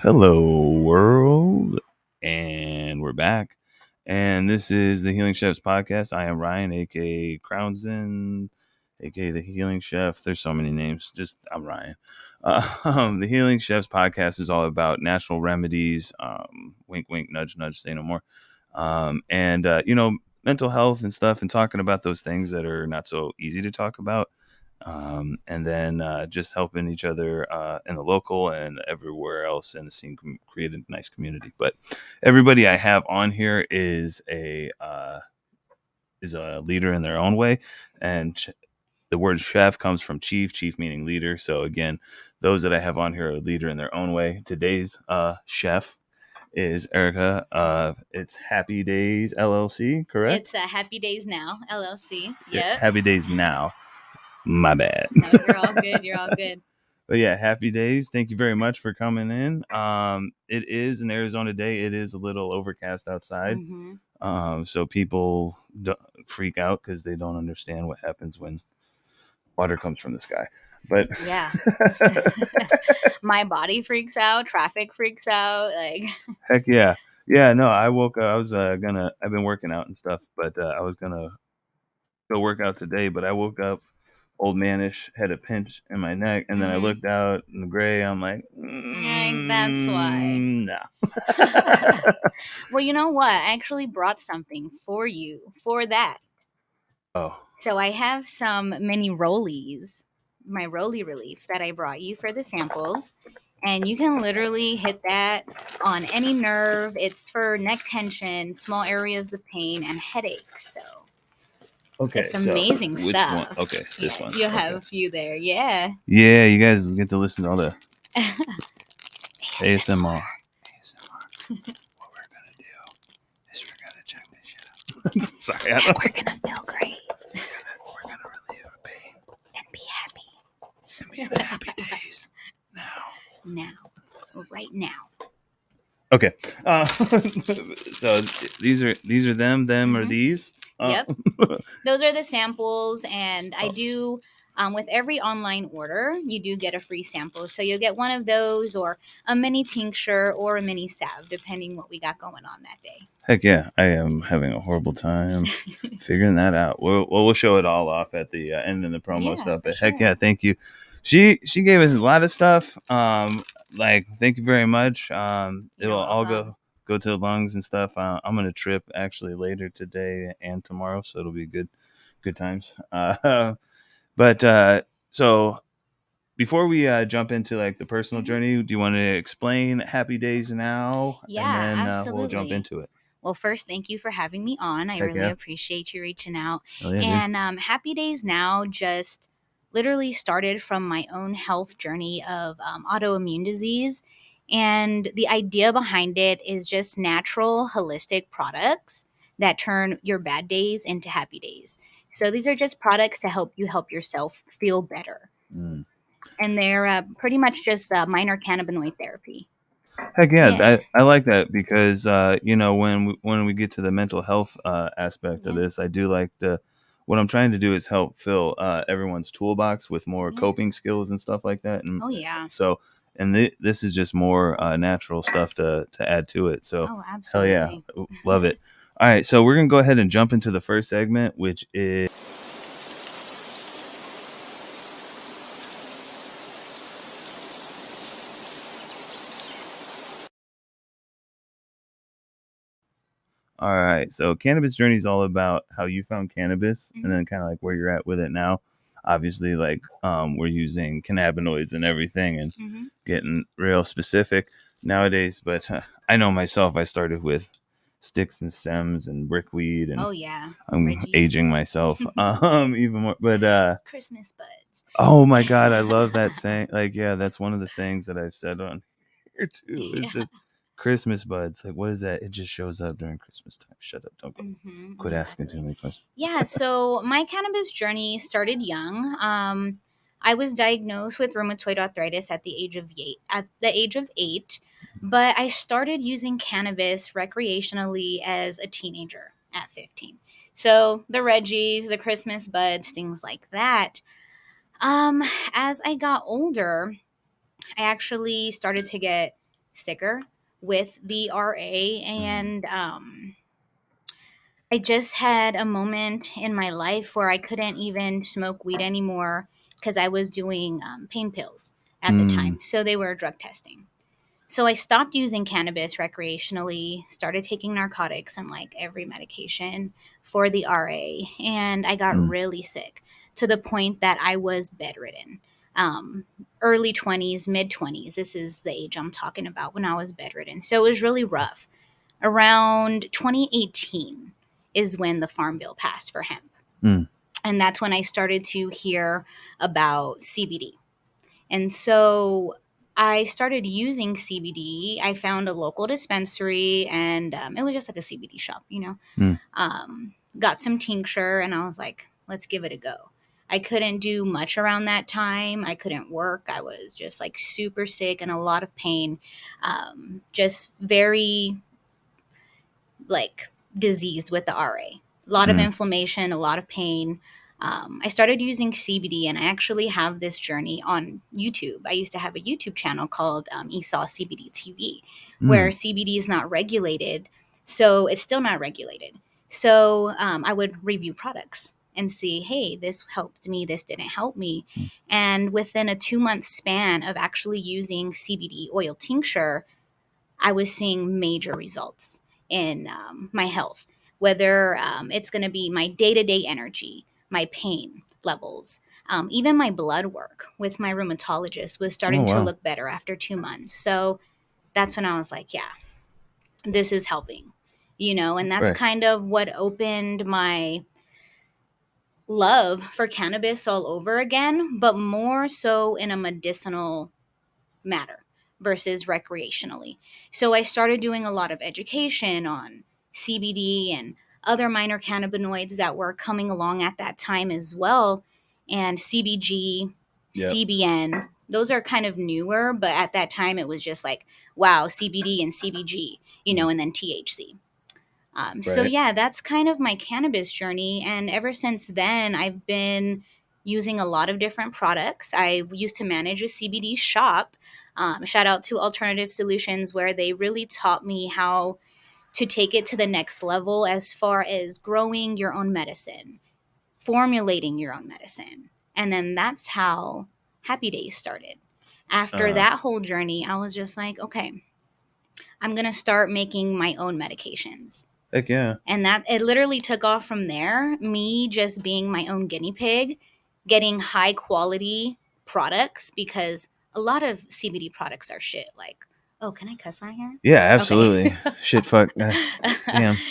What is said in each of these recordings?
Hello, world, and we're back. And this is the Healing Chefs podcast. I am Ryan, aka Crownson, aka the Healing Chef. There's so many names. Just I'm Ryan. The Healing Chefs podcast is all about natural remedies. Wink, wink, nudge, nudge. Say no more. And mental health and stuff, and talking about those things that are not so easy to talk about. And then just helping each other in the local and everywhere else in the scene, create a nice community. But everybody I have on here is a leader in their own way, and the word chef comes from chief meaning leader. So again, those that I have on here are a leader in their own way. Today's chef is Erica. It's Happy Daze LLC, correct? It's Happy Daze Now, LLC. Yeah, Yep. Happy Daze Now. My bad. No, you're all good. You're all good. But yeah, Happy Days. Thank you very much for coming in. It is an Arizona day. It is a little overcast outside. So people freak out because they don't understand what happens when water comes from the sky. But yeah, my body freaks out. Traffic freaks out. Like, heck yeah. Yeah, no, I woke up. I've been working out and stuff, but I was gonna go work out today, but I woke up old manish, had a pinch in my neck, and then I looked out in the gray. I'm like, that's why. No. Well, you know what? I actually brought something for you for that. Oh. So I have some mini rollies, my rolly relief that I brought you for the samples. And you can literally hit that on any nerve. It's for neck tension, small areas of pain, and headaches. So okay, it's amazing which stuff. One? Okay, this one. You'll have a few there. Yeah. Yeah, you guys get to listen to all the ASMR. What we're gonna do is we're gonna check this shit out. Sorry, we're gonna feel great. We're gonna relieve the pain and be happy. And be in the happy days now, right now. Okay. So these are them or these? Yep. Those are the samples, and I do. With every online order, you do get a free sample. So you'll get one of those, or a mini tincture, or a mini salve, depending what we got going on that day. Heck yeah, I am having a horrible time figuring that out. We'll show it all off at the end of the promo stuff. But heck yeah, thank you. She gave us a lot of stuff. Thank you very much. It'll all go to the lungs and stuff. I'm gonna trip actually later today and tomorrow, so it'll be good times. So before we jump into like the personal journey, do you want to explain Happy Daze Now? Yeah, and then absolutely. We'll jump into it. Well, first, thank you for having me on. I really appreciate you reaching out. Yeah, and Happy Daze Now just literally started from my own health journey of autoimmune disease. And the idea behind it is just natural, holistic products that turn your bad days into happy days. So these are just products to help you help yourself feel better. And they're pretty much just minor cannabinoid therapy. Heck yeah. I like that because when we get to the mental health aspect of this, I do like what I'm trying to do is help fill everyone's toolbox with more coping skills and stuff like that. And so this is just more natural stuff to add to it. So absolutely. Hell yeah, love it. All right, so we're gonna go ahead and jump into the first segment, which is all right. So Cannabis Journey is all about how you found cannabis and then kind of like where you're at with it now. Obviously, like we're using cannabinoids and everything and getting real specific nowadays. But I know myself, I started with sticks and stems and brickweed, and I'm Reggie's. Aging myself even more. But Christmas buds. Oh my God, I love that saying. Like, yeah, that's one of the sayings that I've said on here too. It's just Christmas buds. Like, what is that? It just shows up during Christmas time. Shut up. Don't go. Quit asking too many questions. Yeah, so my cannabis journey started young. I was diagnosed with rheumatoid arthritis at the age of 8. But I started using cannabis recreationally as a teenager at 15. So the Reggies, the Christmas buds, things like that. As I got older, I actually started to get sicker with the RA, and I just had a moment in my life where I couldn't even smoke weed anymore because I was doing pain pills at the Mm. time. So they were drug testing. So I stopped using cannabis recreationally, started taking narcotics and like every medication for the RA, and I got Mm. really sick to the point that I was bedridden. Early 20s, mid 20s. This is the age I'm talking about when I was bedridden. So it was really rough. Around 2018 is when the Farm Bill passed for hemp. Mm. And that's when I started to hear about CBD. And so I started using CBD. I found a local dispensary, and it was just like a CBD shop, you know. Mm. Got some tincture, and I was like, let's give it a go. I couldn't do much around that time. I couldn't work. I was just like super sick and a lot of pain. Just very like diseased with the RA. A lot of Mm. inflammation, a lot of pain. I started using CBD, and I actually have this journey on YouTube. I used to have a YouTube channel called Esau CBD TV, where Mm. CBD is not regulated. So it's still not regulated. So I would review products and see, hey, this helped me, this didn't help me. Mm. And within a 2-month span of actually using CBD oil tincture, I was seeing major results in my health, whether it's going to be my day to day energy, my pain levels, even my blood work with my rheumatologist was Oh starting to wow. look better after 2 months. So that's when I was like, yeah, this is helping, you know, and that's Right. kind of what opened my love for cannabis all over again, but more so in a medicinal matter versus recreationally. So I started doing a lot of education on CBD and other minor cannabinoids that were coming along at that time as well. And CBG, Yep. CBN, those are kind of newer, but at that time it was just like, wow, CBD and CBG, you know, Mm. and then THC. So Right. yeah, that's kind of my cannabis journey, and ever since then, I've been using a lot of different products. I used to manage a CBD shop. Shout out to Alternative Solutions, where they really taught me how to take it to the next level as far as growing your own medicine, formulating your own medicine, and then that's how Happy Days started. After Uh. that whole journey, I was just like, okay, I'm gonna start making my own medications, Heck yeah. and that it literally took off from there, me just being my own guinea pig, getting high quality products, because a lot of CBD products are shit. Like, oh, can I cuss on here? Yeah. Okay. Absolutely. Shit. Fuck. Damn.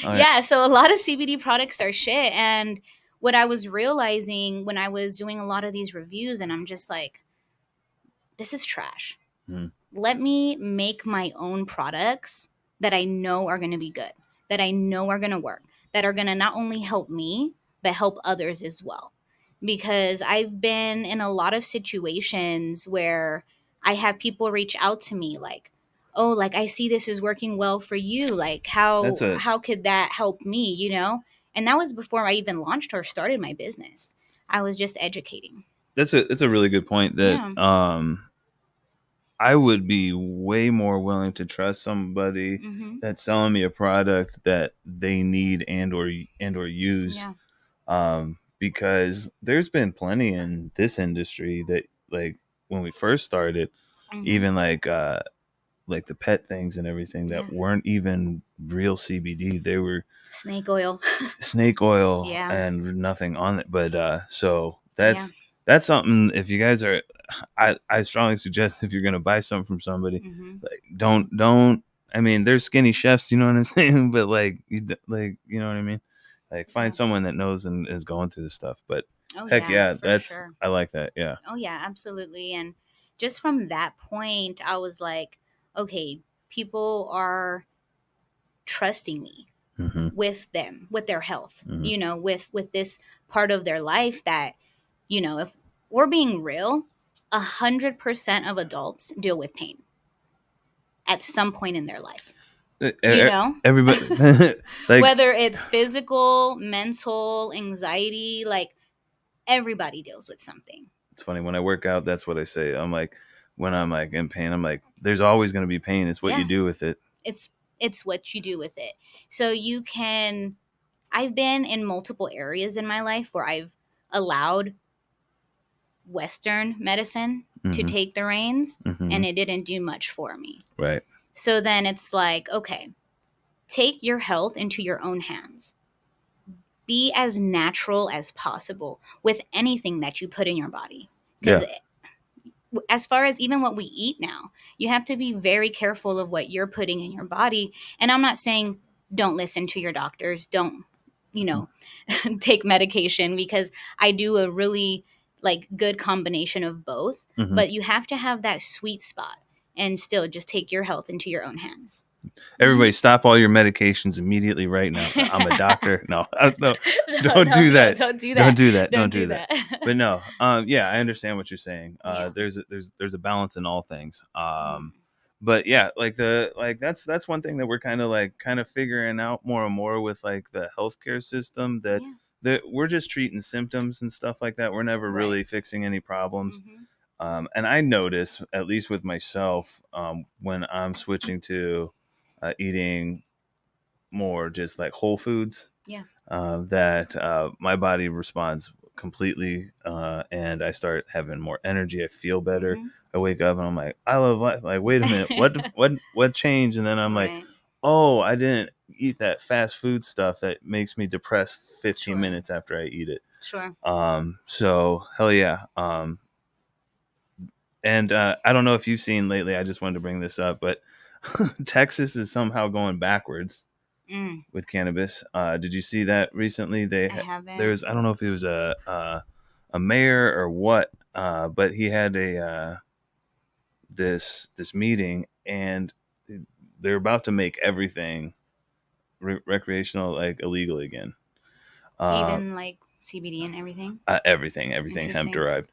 All right. Yeah, so a lot of CBD products are shit. And what I was realizing when I was doing a lot of these reviews, and I'm just like, this is trash. Mm. Let me make my own products that I know are going to be good, that I know are going to work, that are going to not only help me, but help others as well. Because I've been in a lot of situations where I have people reach out to me like, "Oh, like I see this is working well for you. Like That's a how could that help me, you know?" And that was before I even launched or started my business. I was just educating. that's a really good point that Yeah. I would be way more willing to trust somebody Mhm. that's selling me a product that they need and or use, Yeah. because there's been plenty in this industry that, like, when we first started, Mhm. even like the pet things and everything Yeah. that weren't even real CBD. They were Snake oil. snake oil Yeah. and nothing on it. But so Yeah. that's something. If you guys are, I strongly suggest, if you're gonna buy something from somebody, Mhm. like don't. I mean, there's skinny chefs, you know what I'm saying, but like like, you know what I mean. Like, find Yeah. someone that knows and is going through this stuff. But Oh heck yeah, yeah, for that's sure. I like that. Yeah. Oh yeah, absolutely. And just from that point, I was like, okay, people are trusting me Mm-hmm. with them, with their health, Mm-hmm. you know, with this part of their life that, you know, if we're being real, 100% of adults deal with pain at some point in their life. You know, Everybody, like, whether it's physical, mental, anxiety, like everybody deals with something. it's funny when I work out. That's what I say. I'm like, when I'm like in pain. I'm like, there's always going to be pain. It's what you do with it. It's what you do with it. So you can. I've been in multiple areas in my life where I've allowed Western medicine to take the reins, and it didn't do much for me. Right. So then it's like, okay, take your health into your own hands. Be as natural as possible with anything that you put in your body. Because as far as even what we eat now, you have to be very careful of what you're putting in your body. And I'm not saying don't listen to your doctors, don't, take medication, because I do a really like good combination of both. But you have to have that sweet spot and still just take your health into your own hands. Everybody stop all your medications immediately right now. I'm a doctor. No, don't do that. Don't do that. Don't do that. Don't do that. But no, yeah, I understand what you're saying. There's a balance in all things. But yeah, that's one thing that we're kind of figuring out more and more with like the healthcare system, that we're just treating symptoms and stuff like that. We're never really fixing any problems. And I notice, at least with myself, when I'm switching to eating more just like whole foods, that my body responds completely, and I start having more energy. I feel better. I wake up and I'm like, I love life. Like, wait a minute, what changed? And then I'm like, oh, I didn't eat that fast food stuff that makes me depressed 15 minutes after I eat it. So hell yeah. And I don't know if you've seen lately, I just wanted to bring this up, but Texas is somehow going backwards with cannabis. Did you see that recently? I don't know if it was a mayor or what, but he had this meeting, and they're about to make everything recreational, like illegal again. Even like CBD and everything. Everything hemp derived.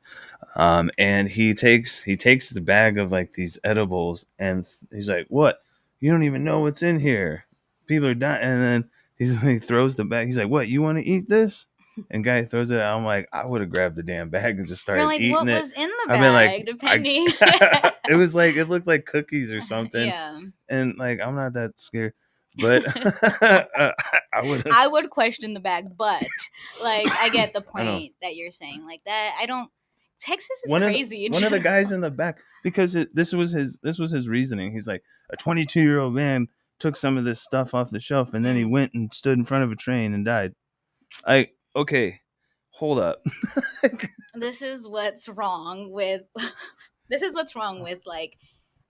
And he takes the bag of like these edibles, and he's like, "What? You don't even know what's in here. People are dying." And then he throws the bag. He's like, "What? You want to eat this?" And guy throws it out. I'm like, I would have grabbed the damn bag and just started eating what it. Was in the bag, depending. It was like, it looked like cookies or something. Yeah. And like, I'm not that scared. But I would question the bag, but like I get the point that you're saying. Like that, I don't. Texas is crazy. One of the guys in the back, because this was his reasoning. He's like, a 22-year-old man took some of this stuff off the shelf, and then he went and stood in front of a train and died. Okay, hold up. This is what's wrong with. This is what's wrong with like.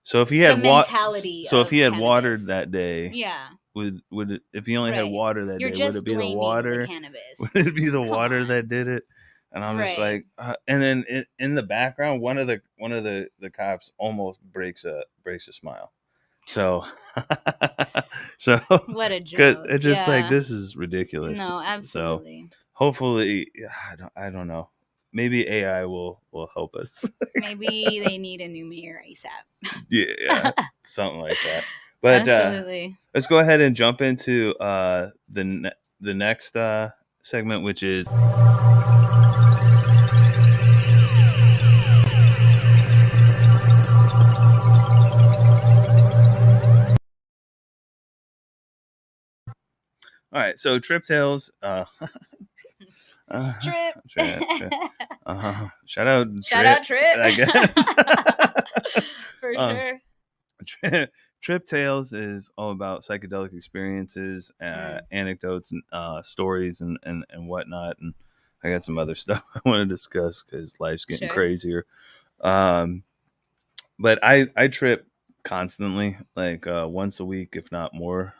So if he had mentality, if he had cannabis. Watered that day, would it, if he only had water that You're day, just would it be the water? water? Cannabis. Would it be the water that did it? And I'm just like, and then in the background, one of the cops almost breaks a smile. So, what a joke! It's just like, this is ridiculous. No, absolutely. So hopefully, I don't know. Maybe AI will help us. Maybe they need a new mayor ASAP. Yeah, something like that. But absolutely. Let's go ahead and jump into the next segment, which is. All right, so Trip Tales. Trip. Shout out Trip. I guess. For sure. Trip Tales is all about psychedelic experiences, anecdotes, and stories, and whatnot. And I got some other stuff I want to discuss because life's getting crazier. But I trip constantly, like once a week, if not more.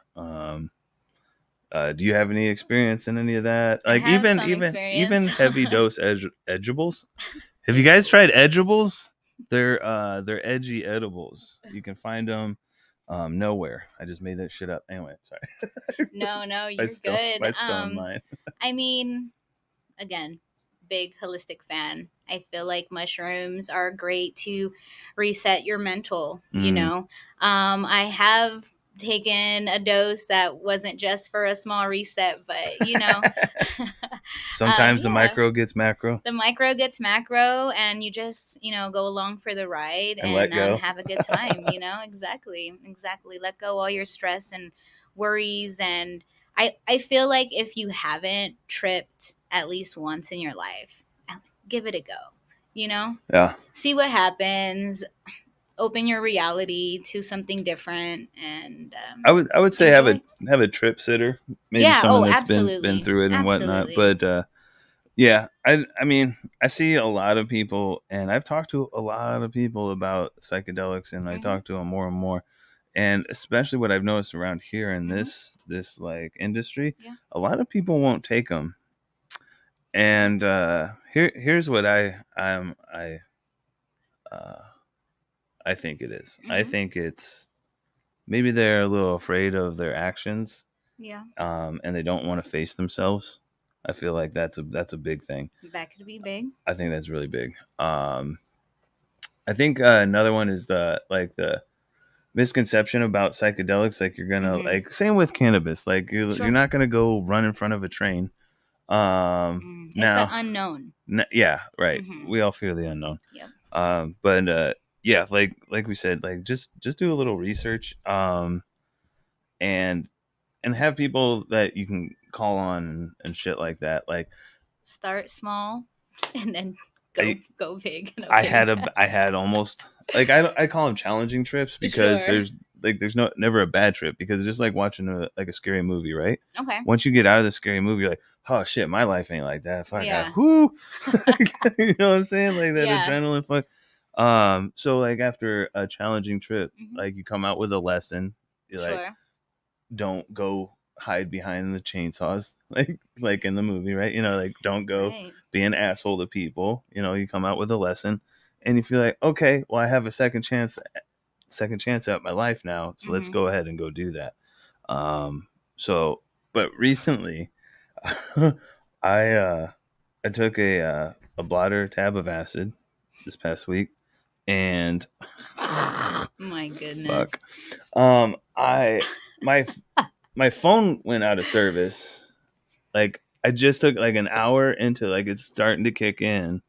Do you have any experience in any of that? Like even heavy dose edibles. Have you guys tried edibles? They're edgy edibles. You can find them nowhere. I just made that shit up. Anyway, sorry. No, you're good. I stoned mine. I mean, again, big holistic fan. I feel like mushrooms are great to reset your mental. You know, I have taken a dose that wasn't just for a small reset, but Sometimes the yeah, micro gets macro the micro gets macro, and you just go along for the ride and let and go. have a good time. Exactly. Let go all your stress and worries. And I feel like if you haven't tripped at least once in your life, give it a go. Yeah. See what happens. Open your reality to something different, and I would say enjoy. have a trip sitter, maybe Yeah. someone Oh, that's been absolutely. through it and whatnot. Absolutely. But yeah, I mean, I see a lot of people, and I've talked to a lot of people about psychedelics, and I Hmm. talk to them more and more. And especially what I've noticed around here in Hmm. this like industry, Yeah. a lot of people won't take them. Right. And here's what uh, I think it is. I Hmm. think it's maybe they're a little afraid of their actions, Yeah. and they don't want to face themselves. I feel like that's a big thing. That could be big. I think that's really big. I think another one is the misconception about psychedelics. Like you're gonna Hmm. like same with cannabis. Like you're Sure. not gonna go run in front of a train. It's the Now, unknown. yeah, right. Hmm. We all fear the unknown. Yep. But yeah, like we said, like just do a little research. And have people that you can call on and shit like that. Like Start small, and then I go big. No, I kidding. had I had almost like I call them challenging trips because Sure. there's no never a bad trip because it's just like watching a scary movie, right? Okay. Once you get out of the scary movie, you're like, oh shit, my life ain't like that. Fuck, Yeah. whoo, you know what I'm saying? Like that Yeah. adrenaline, fuck. So like after a challenging trip, Hmm. like you come out with a lesson. You're like, Sure. don't go hide behind the chainsaws like in the movie, right? Like don't go Right. be an asshole to people. You come out with a lesson and you feel like, okay, well I have a second chance at my life now, so let's Hmm. go ahead and go do that. So but recently I I took a blotter tab of acid this past week and My goodness. fuck. I my my phone went out of service. Like I just took like an hour into like it's starting to kick in,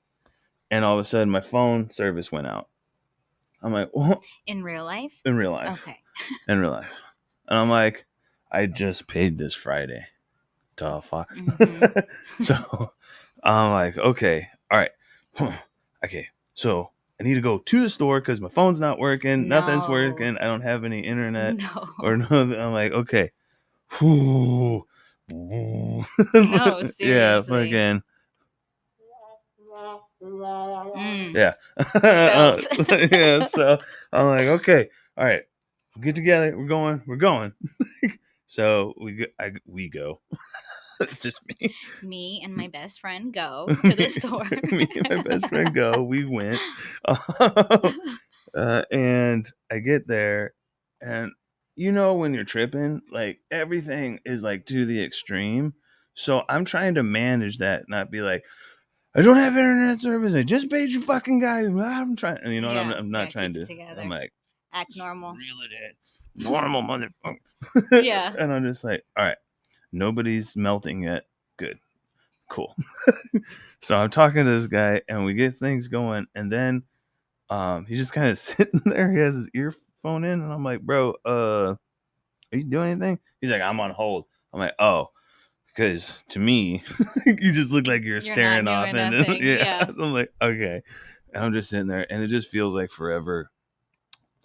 and all of a sudden my phone service went out. I'm like, what? In real life? In real life, Okay. in real life, and I'm like, I just paid this Friday. Duh, fuck. Hmm. So I'm like, okay, all right, okay. So I need to go to the store because my phone's not working, nothing's No. working. I don't have any internet or No. nothing. I'm like, okay. Whew. No, Yeah, seriously. fucking Mm, yeah. felt. Yeah, so I'm like, okay, all right, get together. We're going. So we go. It's just me. Me and my best friend go to the store. Me and my best friend go. We went, and I get there, and when you're tripping, like everything is like to the extreme. So I'm trying to manage that, not be like, I don't have internet service. I just paid you fucking guy. I'm trying, Yeah, I'm not yeah, trying keep it to. I'm together. like, Act just normal. reel it in, normal motherfucker. Yeah. And I'm just like, all right, nobody's melting yet. Good, cool. So I'm talking to this guy, and we get things going, and then he's just kind of sitting there. He has his earphone in, and I'm like, bro, are you doing anything? He's like, I'm on hold. I'm like, oh, because to me, you just look like you're You're not staring off, doing and nothing. yeah, Yeah. I'm like, okay. And I'm just sitting there, and it just feels like forever.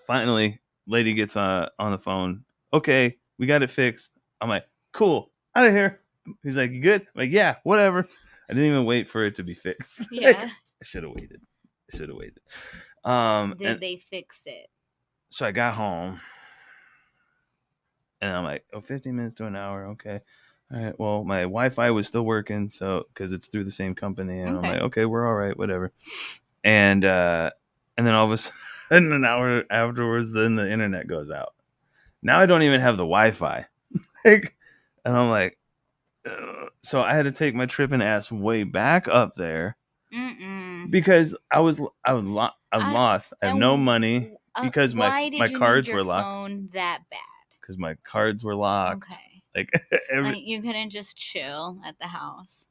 Finally, lady gets on the phone. Okay, we got it fixed. I'm like, cool, out of here. He's like, you good? I'm like, yeah, whatever. I didn't even wait for it to be fixed. Like, Yeah. I should have waited. I should have waited. Did And they fix it? so I got home, and I'm like, oh, 15 minutes to an hour. Okay. All right. Well, my Wi-Fi was still working, so because it's through the same company, and I'm Okay. like, okay, we're all right, whatever. And then all of a sudden, an hour afterwards, then the internet goes out. Now I don't even have the Wi-Fi. Like, and I'm like, ugh. So I had to take my tripping ass way back up there Mm-mm. because I was I, lost. I have no and money because my why did my you need cards your were locked phone that bad? because my cards were locked. Okay. Like, Like you couldn't just chill at the house.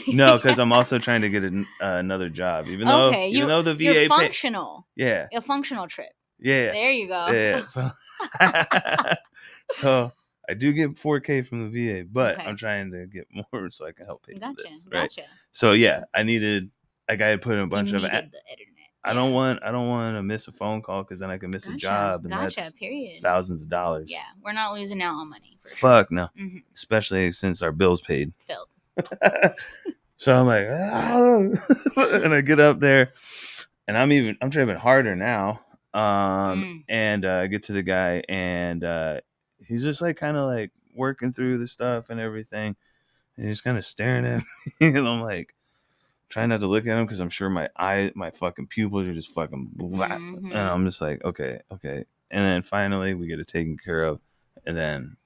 no, because I'm also trying to get another job. Even though the VA you're functional. yeah, A functional trip. yeah, There you go. yeah. So, so I do get 4K from the VA, but I'm trying to get more so I can help pay for this. Right. Gotcha. So yeah, I had put in a bunch of. The internet. I don't want to miss a phone call because then I can miss a job, and that's period. thousands of dollars. Yeah, we're not losing out on money. Fuck no, especially since our bills paid. Filled. So I'm like, and I get up there, and I'm tripping harder now. And I get to the guy, and he's just like kind of like working through the stuff and everything, and he's kind of staring at me, and I'm like trying not to look at him because I'm sure my fucking pupils are just fucking black, and I'm just like, okay, and then finally we get it taken care of, and then,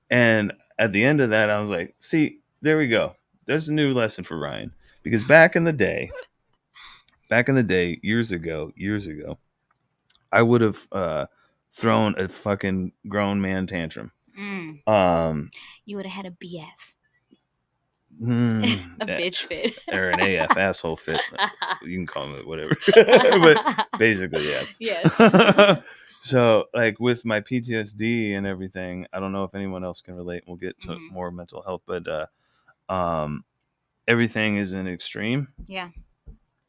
and at the end of that, I was like, see. There we go. There's a new lesson for Ryan. Because back in the day, years ago, I would have thrown a fucking grown man tantrum. You would have had a BF. A bitch fit. Or an AF, asshole fit. You can call it whatever. But basically, yes. Yes. So, like, with my PTSD and everything, I don't know if anyone else can relate. We'll get to more mental health, but everything is an extreme. Yeah.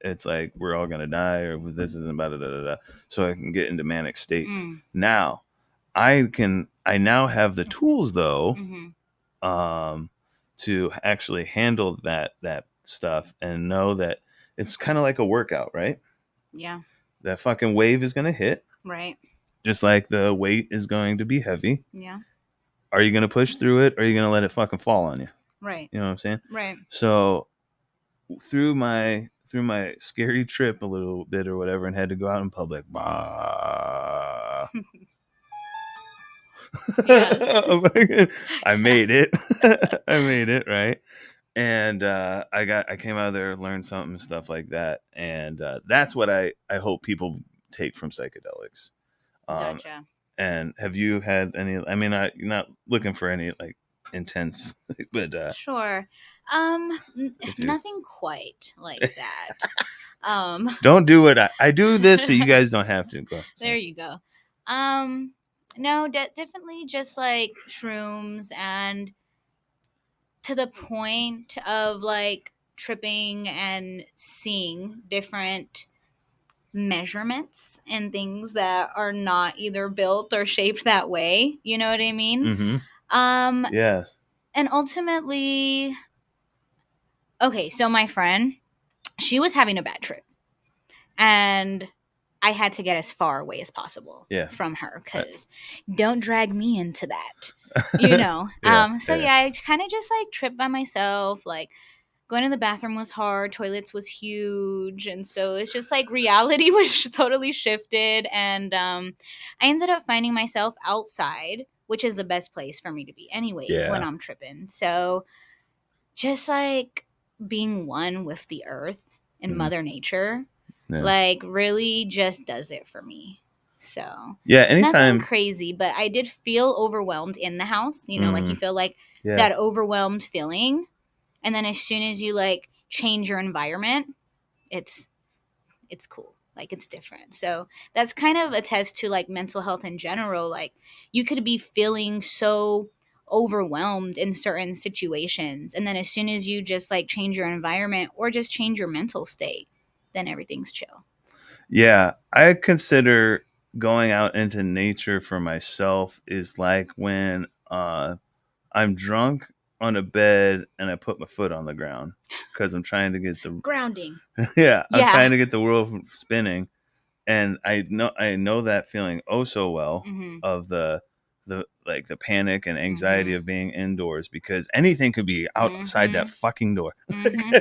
It's like we're all gonna die, or this isn't about it. So I can get into manic states. Now, I now have the tools though, to actually handle that stuff and know that it's kind of like a workout, right? Yeah. That fucking wave is gonna hit. Right. Just like the weight is going to be heavy. Yeah. Are you gonna push through it, or are you gonna let it fucking fall on you? Right. You know what I'm saying? Right. So through my scary trip a little bit or whatever, and had to go out in public. Yes. I made it. Right. And I came out of there, learned something, stuff like that. And that's what I hope people take from psychedelics. Gotcha. And have you had any? I mean, you're not looking for any like intense, but sure. Nothing quite like that. Don't do it. I do this so you guys don't have to. Go. There you go. No, definitely just like shrooms, and to the point of like tripping and seeing different measurements and things that are not either built or shaped that way. You know what I mean? Yes. And ultimately, okay, so my friend, she was having a bad trip, and I had to get as far away as possible from her, because don't drag me into that, you know? I kind of just like tripped by myself. Like going to the bathroom was hard. Toilets was huge. And so it's just like reality was totally shifted. And I ended up finding myself outside, which is the best place for me to be anyways when I'm tripping. So just like being one with the earth and Mother Nature, like really just does it for me. So anytime. Nothing crazy, but I did feel overwhelmed in the house. You know, like you feel like that overwhelmed feeling, and then as soon as you like change your environment, it's cool. Like it's different. So that's kind of a test to like mental health in general. Like you could be feeling so overwhelmed in certain situations, and then as soon as you just like change your environment or just change your mental state, then everything's chill. Yeah, I consider going out into nature for myself is like when I'm drunk on a bed and I put my foot on the ground because I'm trying to get the grounding. I'm trying to get the world spinning, and I know that feeling oh so well of the like the panic and anxiety of being indoors, because anything could be outside that fucking door. I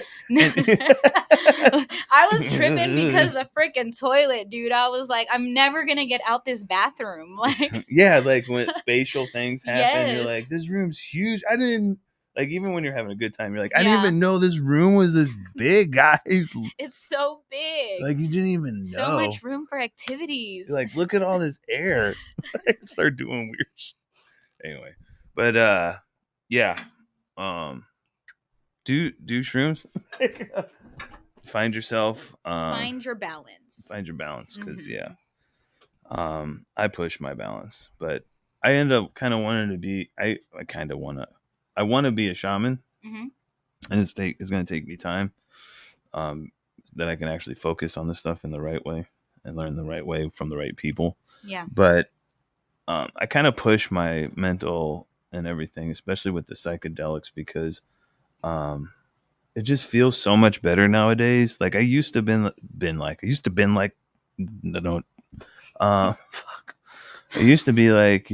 was tripping because the freaking toilet, dude. I was like, I'm never gonna get out this bathroom. Like like when spatial things happen, you're like, this room's huge. I didn't Like, even when you're having a good time, you're like, I didn't Yeah. even know this room was this big, guys. It's so big. Like, you didn't even know. So much room for activities. You're like, look at all this air. I start doing weird shit. Anyway, but yeah, do shrooms. Find yourself. Find your balance. Find your balance, because Mhm. yeah, I push my balance, but I end up kind of wanting to be. I kind of want to be a shaman, Mhm. and it's going to take me time. That I can actually focus on this stuff in the right way and learn the right way from the right people. Yeah. But I kind of push my mental and everything, especially with the psychedelics, because it just feels so much better nowadays. Like, I used to been like no, fuck. I used to be like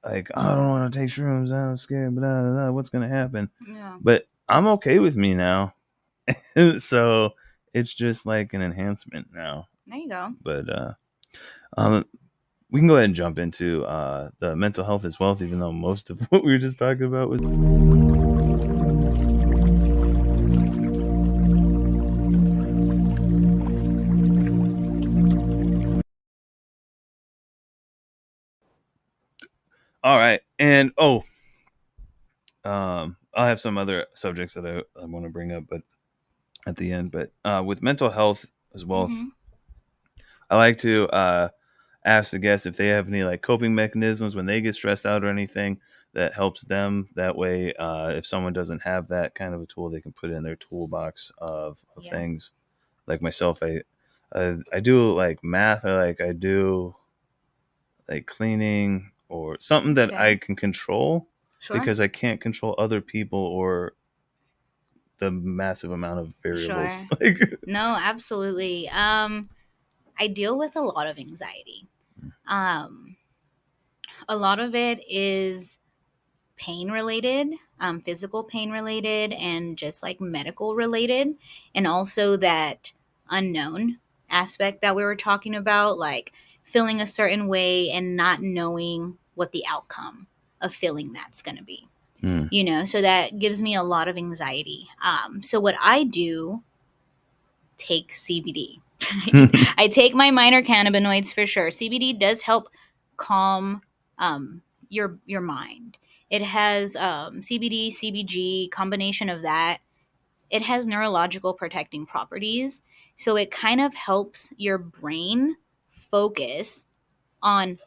I don't want to take shrooms. I'm scared. Blah, blah, blah, what's gonna happen? Yeah. But I'm okay with me now. So it's just like an enhancement now. There you go. But we can go ahead and jump into the mental health is wealth, even though most of what we were just talking about was. All right. And I'll have some other subjects that I want to bring up, but at the end. But with mental health as well, Mhm. I like to ask the guests if they have any like coping mechanisms when they get stressed out or anything that helps them. That way, if someone doesn't have that kind of a tool, they can put it in their toolbox of Yeah. things. Like myself, I do like math, or like I do like cleaning or something that Okay. I can control, Sure. because I can't control other people or the massive amount of variables. Sure. Like, No, absolutely. I deal with a lot of anxiety. A lot of it is pain related, physical pain related, and just like medical related. And also that unknown aspect that we were talking about, like feeling a certain way and not knowing what the outcome of feeling that's going to be. So that gives me a lot of anxiety. So what I do, take CBD. I take my minor cannabinoids for sure. CBD does help calm your mind. It has CBD, CBG, combination of that. It has neurological protecting properties, so it kind of helps your brain focus on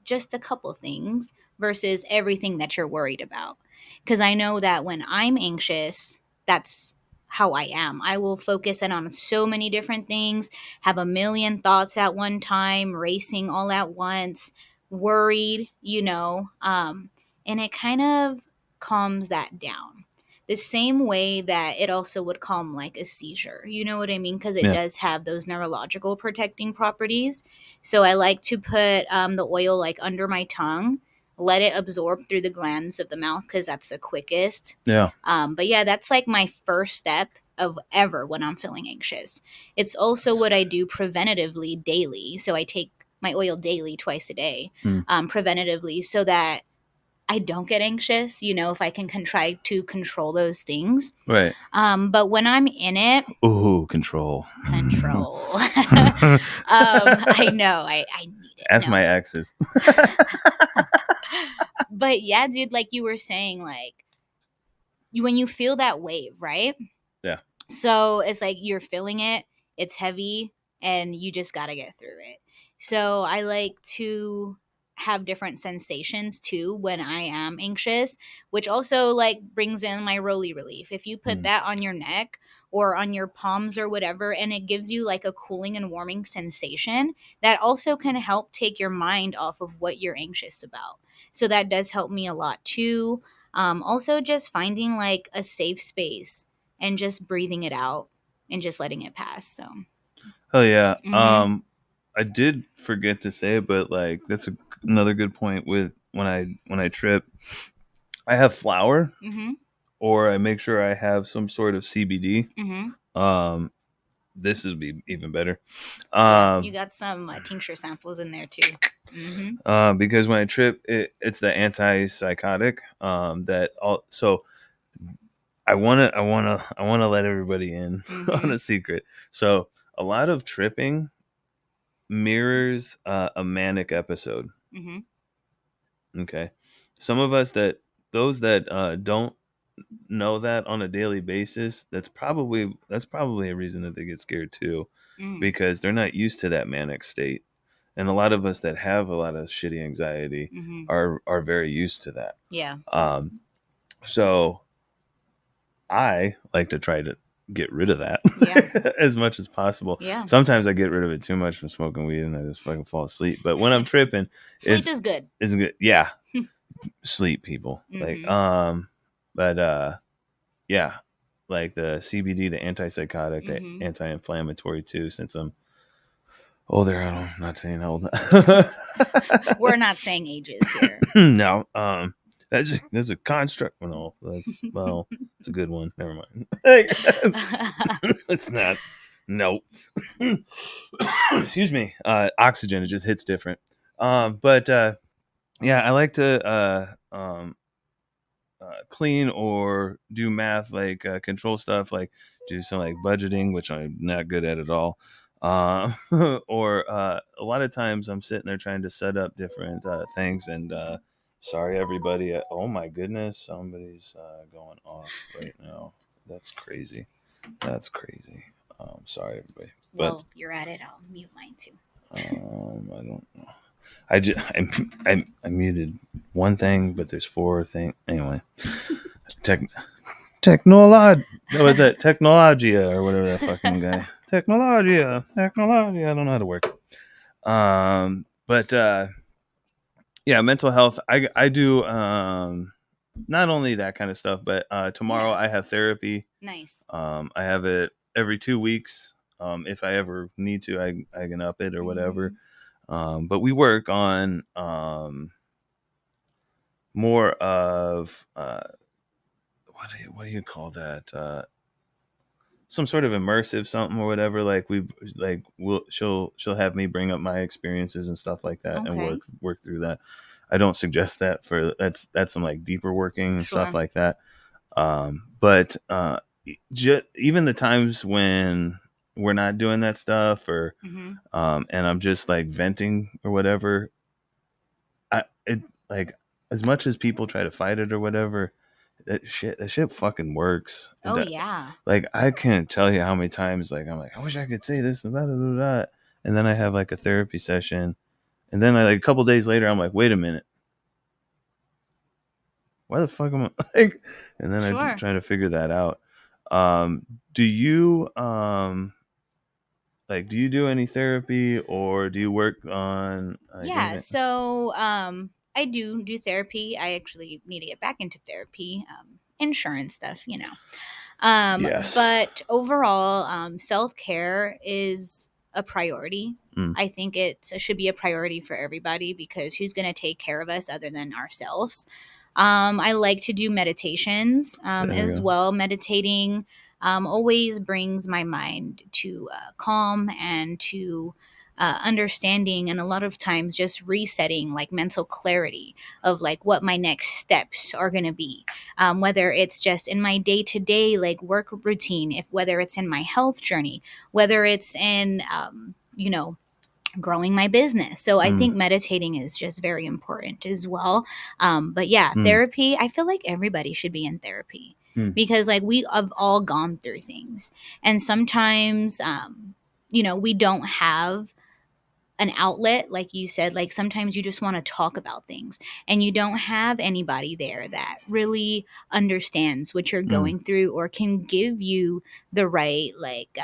just a couple things versus everything that you're worried about. Because I know that when I'm anxious, that's how I am. I will focus in on so many different things, have a million thoughts at one time, racing all at once, worried, and it kind of calms that down. The same way that it also would calm like a seizure. You know what I mean? Because it Yeah. does have those neurological protecting properties. So I like to put the oil like under my tongue, let it absorb through the glands of the mouth because that's the quickest. Yeah. But yeah, that's like my first step of ever when I'm feeling anxious. It's also what I do preventatively daily. So I take my oil daily, twice a day, preventatively, so that I don't get anxious, if I can try to control those things. Right. But when I'm in it, Ooh, control. I know, I need it. Ask No. my exes. But yeah, dude, like you were saying, like when you feel that wave, right? Yeah. So it's like you're feeling it, it's heavy, and you just got to get through it. So I like to have different sensations too when I am anxious, which also like brings in my roly relief. If you put that on your neck or on your palms or whatever, and it gives you like a cooling and warming sensation, that also can help take your mind off of what you're anxious about. So that does help me a lot too. Also, just finding like a safe space and just breathing it out and just letting it pass. So, Oh yeah. Mhm. I did forget to say it, but like that's another good point. With when I trip, I have flour, or I make sure I have some sort of CBD. This would be even better. Yeah, you got some tincture samples in there too. Because when I trip, it's the antipsychotic. I wanna let everybody in on Mm-hmm. a secret. So a lot of tripping mirrors a manic episode. Mm-hmm. Okay, some of us that those that don't know that on a daily basis, that's probably a reason that they get scared too, Mm. because they're not used to that manic state. And a lot of us that have a lot of shitty anxiety Mm-hmm. are very used to that. Yeah. Um, so I like to try to get rid of that Yeah. as much as possible. Yeah. Sometimes I get rid of it too much from smoking weed and I just fucking fall asleep. But when I'm tripping, Sleep is is good. isn't good. Yeah, sleep, people. Like, Mm-hmm. but yeah, like the CBD, the antipsychotic, the Mm-hmm. anti-inflammatory too. Since I'm older, I'm not saying how old. We're not saying ages here. No, that's a construct. No, it's a good one. Never mind. It's not. No. Excuse me. Oxygen, it just hits different. But yeah, I like to clean or do math, like control stuff, like do some like budgeting, which I'm not good at all. Or a lot of times I'm sitting there trying to set up different things. And sorry, everybody. Oh my goodness, somebody's going off right now. That's crazy. That's crazy. Sorry, everybody. But Well, you're at it. I'll mute mine too. I don't know. I muted one thing, but there's four things. Anyway, tech technolog. What was that? Technologia or whatever that fucking guy. Technologia. I don't know how to work it. But yeah, mental health. I do not only that kind of stuff, but tomorrow Yeah. I have therapy. Nice. I have it every 2 weeks. If I ever need to, I can up it or whatever. Mm-hmm. But we work on more of what do you call that? Some sort of immersive something or whatever. Like she'll have me bring up my experiences and stuff like that and Okay. work through that. I don't suggest that for that's some like deeper working and stuff Sure. like that. But even the times when we're not doing that stuff, or Mm-hmm. and I'm just like venting or whatever, it like, as much as people try to fight it or whatever, that shit fucking works. Oh yeah. Like, I can't tell you how many times like I'm like, I wish I could say this and that, and then I have like a therapy session, and then like a couple days later I'm like, wait a minute, why the fuck am I like, and then I'm Sure. trying to figure that out. Do you like, do you do any therapy, or do you work on like Yeah. anything? So I do therapy. I actually need to get back into therapy. Insurance stuff, you know. Yes. But overall, self care is a priority. Mm, I think it should be a priority for everybody because who's going to take care of us other than ourselves? I like to do meditations there you as go. well. Meditating always brings my mind to calm and to understanding, and a lot of times just resetting, like mental clarity of like what my next steps are going to be, whether it's just in my day-to-day like work routine, if whether it's in my health journey, whether it's in growing my business. So I Mm, think meditating is just very important as well. But yeah, mm, therapy, I feel like everybody should be in therapy mm, because like we have all gone through things. And sometimes, we don't have an outlet, like you said. Like sometimes you just want to talk about things and you don't have anybody there that really understands what you're mm, going through or can give you the right like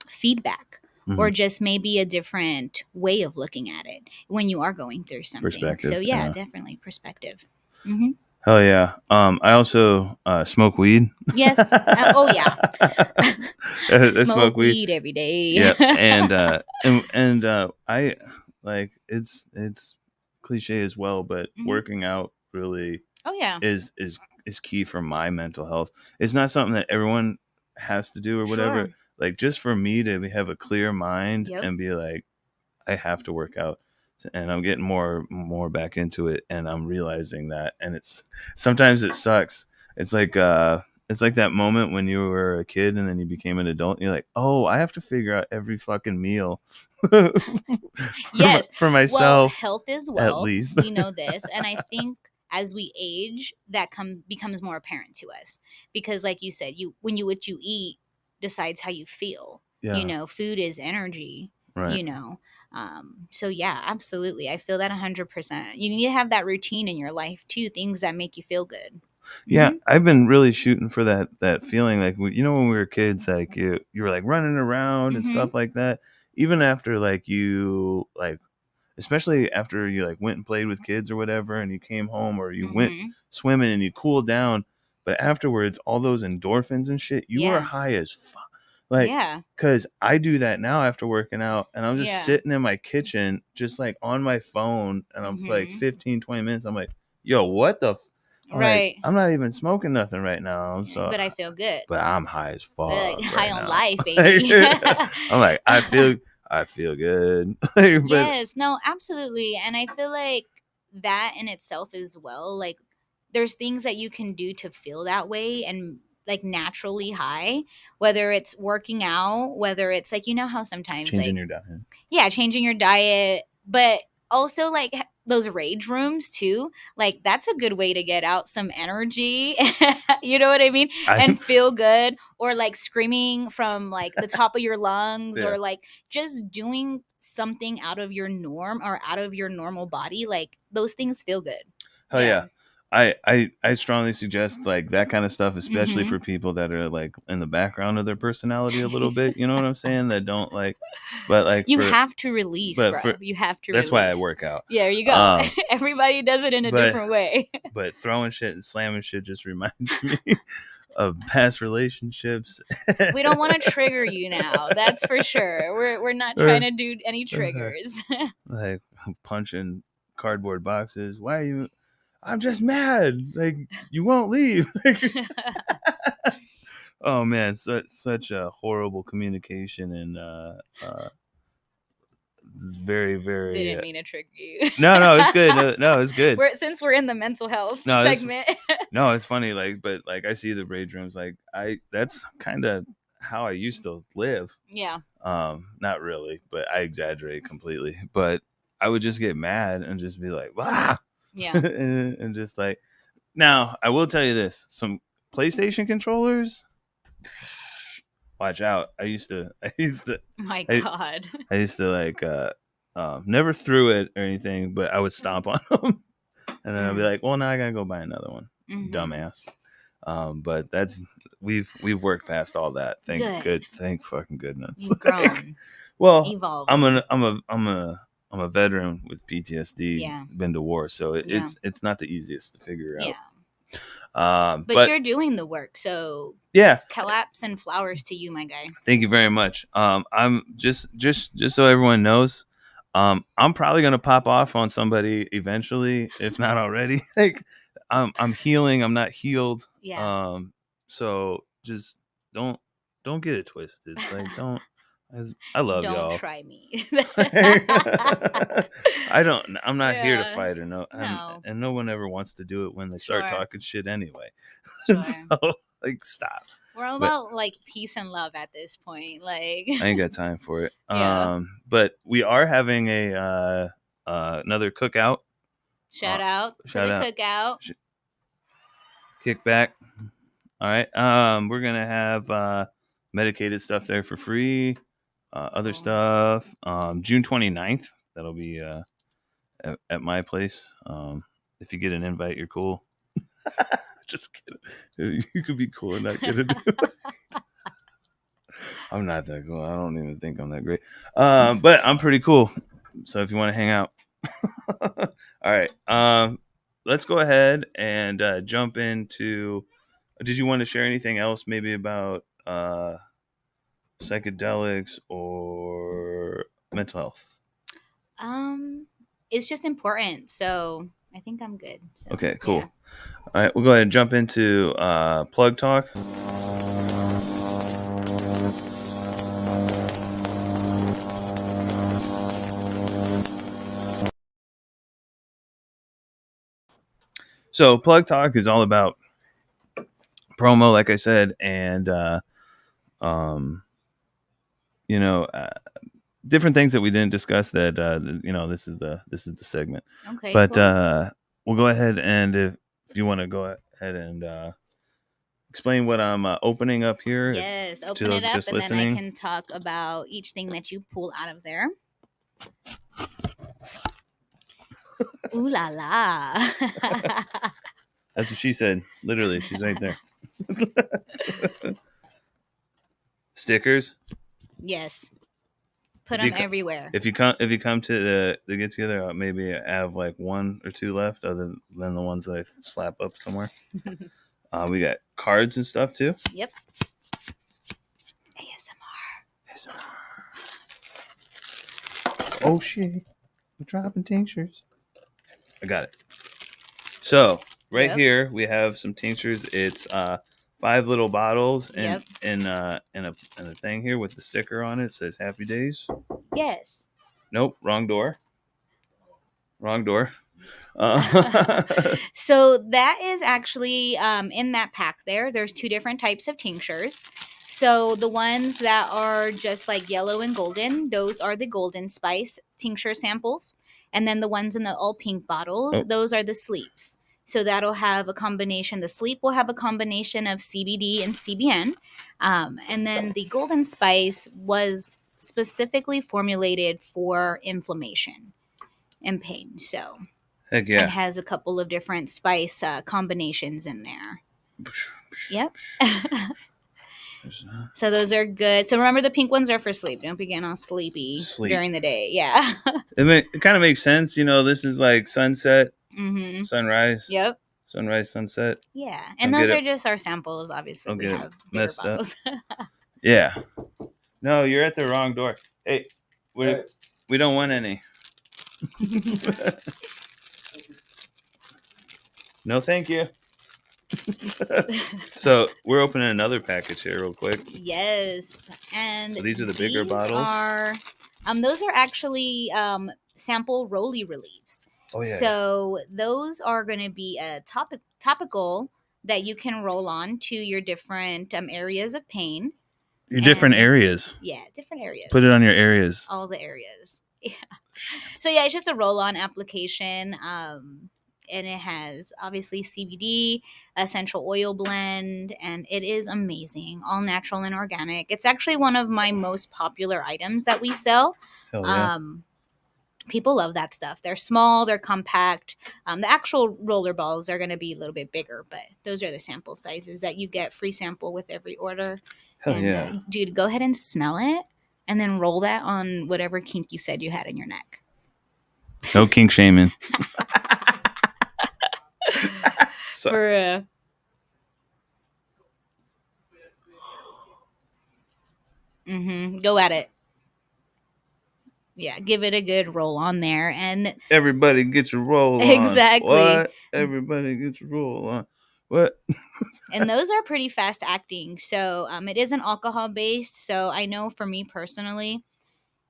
feedback, or mm. just maybe a different way of looking at it when you are going through something. So Perspective. yeah, Yeah. definitely perspective. Hmm. Hell yeah. I also smoke weed. Yes. Oh yeah. I Smoke smoke weed. weed every day. Yep. And I like, it's cliche as well, but Hmm. working out really Oh yeah. is key for my mental health. It's not something that everyone has to do or whatever. Sure. Like, just for me to have a clear mind Yep. and be like, I have to work out. And I'm getting more back into it, and I'm realizing that. And it's sometimes it sucks. It's like It's like that moment when you were a kid and then you became an adult. And you're like, oh, I have to figure out every fucking meal Yes. for Well, myself, health is at wealth. least. We know this. And I think as we age, that becomes more apparent to us. Because like you said, what you eat decides how you feel. Yeah. Food is energy, Right. So yeah, absolutely. I feel that 100%. You need to have that routine in your life too, things that make you feel good. Yeah, Mhm. I've been really shooting for that feeling, like when we were kids, like you were like running around and Mhm. stuff like that. Even after like especially after you like went and played with kids or whatever, and you came home or you went Mhm. swimming and you cooled down, but afterwards, all those endorphins and shit, you were Yeah. high as fuck. Like, Yeah. cause I do that now after working out, and I'm just Yeah. sitting in my kitchen, just like on my phone, and I'm for like Mhm. 15, 20 minutes. I'm like, yo, what the I'm like, Right. I'm not even smoking nothing right now. So, But I feel good. but I'm high as Like fuck high right on now. life, baby. I'm like, I feel good. But Yes, no, absolutely. And I feel like that in itself as well, like there's things that you can do to feel that way and like naturally high, whether it's working out, whether it's like how sometimes changing like your diet. yeah, changing your diet, but also like those rage rooms too. Like that's a good way to get out some energy. You know what I mean? I And feel good, or like screaming from like the top of your lungs, yeah. or like just doing something out of your norm or out of your normal body. Like those things feel good. Hell Yeah. yeah. I strongly suggest like that kind of stuff, especially Mhm. for people that are like in the background of their personality a little bit. You know what I'm saying? That don't like, but like You have to release, but bro. for You have to that's why I release. work out. Yeah, there you go. Um, Everybody does it in a but different way. but throwing shit and slamming shit just reminds me of past relationships. We don't want to trigger you now. That's for sure. We're not trying Or, to do any triggers. like punching cardboard boxes. Why are you? I'm just mad. Like you won't leave. Oh man, such a horrible communication, and it's very very. Didn't mean to trigger you. No, it's good. No, it's good. Since we're in the mental health No, segment. it's funny. Like, but like I see the rage rooms. Like that's kind of how I used to live. Yeah. Not really, but I exaggerate completely. But I would just get mad and just be like, "Wow," Yeah. and just like. Now, I will tell you this: some PlayStation controllers. Watch out! My I, God. I used to like, never threw it or anything, but I would stomp on them, and then I'd be like, "Well, now I gotta go buy another one." Mm-hmm. Dumbass. But we've worked past all that. Thank fucking goodness. You've grown. Well, Evolved. I'm a veteran with PTSD. Yeah. Been to war, so Yeah. it's not the easiest to figure out. Yeah. But But you're doing the work, so yeah, claps and flowers to you, my guy. thank you very much. I'm just so everyone knows, I'm probably gonna pop off on somebody eventually, if not already. Like, I'm healing. I'm not healed. Yeah. So just don't get it twisted. Like, don't. I love Don't y'all. try me. I'm not here to Yeah. fight or no. No. And no one ever wants to do it when they start Sure. talking shit anyway. Sure. So like, stop. We're all But- about like peace and love at this point. Like I ain't got time for it. Yeah. But we are having a another cookout. shout out to shout the out. cookout. Kickback. All right. We're gonna have medicated stuff there for free. Other Cool. stuff. June 29th. That'll be at my place. If you get an invite, you're cool. Just kidding. You could be cool and not get an invite. I'm not that cool. I don't even think I'm that great. But I'm pretty cool. So if you want to hang out. All right. Let's go ahead and jump into. Did you want to share anything else, maybe about psychedelics or mental health? It's just important, so I think I'm good. So, Okay, cool. yeah. All right, we'll go ahead and jump into plug talk. So plug talk is all about promo, like I said, and um, you know, different things that we didn't discuss that this is the segment. Okay, But cool. we'll go ahead, and if you want to go ahead and explain what I'm opening up here, Yes, to open it those up, just and then I listening. can talk about each thing that you pull out of there. Ooh la la. That's what she said. Literally, she's right there. Stickers. Yes. Put If you them everywhere. if you come to the get together, maybe I have like 1 or 2 left, other than the ones that I slap up somewhere. We got cards and stuff too. Yep. ASMR. Oh shit! We're dropping tinctures. I got it. So right Yep. here we have some tinctures. It's 5 little bottles and Yep. in a thing here with the sticker on it. It says Happy Days. Yes. Nope, wrong door. Wrong door. So that is actually in that pack there. There's 2 different types of tinctures. So the ones that are just like yellow and golden, those are the golden spice tincture samples. And then the ones in the all pink bottles, Oh. those are the sleeps. So that'll have a combination. The sleep will have a combination of CBD and CBN. And then the golden spice was specifically formulated for inflammation and pain. So Heck yeah. it has a couple of different spice combinations in there. Yep. So those are good. So remember, the pink ones are for sleep. Don't be getting all sleepy during the day. Yeah. It kind of makes sense. This is like sunset, Mm-hmm. sunrise. Yep. Sunrise, sunset. Yeah. And those are just our samples. Obviously, we have bigger bottles. Yeah. No, you're at the wrong door. Hey, we don't want any. No, thank you. So we're opening another package here real quick. Yes. And so these are the bigger bottles. Those are actually sample rolly reliefs. Oh yeah. So those are going to be a topical that you can roll on to your different areas of pain. Your different areas. Yeah, different areas. Put it on your areas. All the areas. Yeah. So yeah, it's just a roll-on application. And it has obviously CBD, essential oil blend, and it is amazing. All natural and organic. It's actually one of my most popular items that we sell. Hell yeah. People love that stuff. They're small, they're compact. The actual roller balls are going to be a little bit bigger, but those are the sample sizes that you get free sample with every order. Hell yeah. Dude, go ahead and smell it and then roll that on whatever kink you said you had in your neck. No kink shaming. For go at it. Yeah, give it a good roll on there, and everybody gets a roll on. Exactly. What? Everybody gets a roll on. What? And those are pretty fast acting. So it isn't alcohol based. So I know for me personally,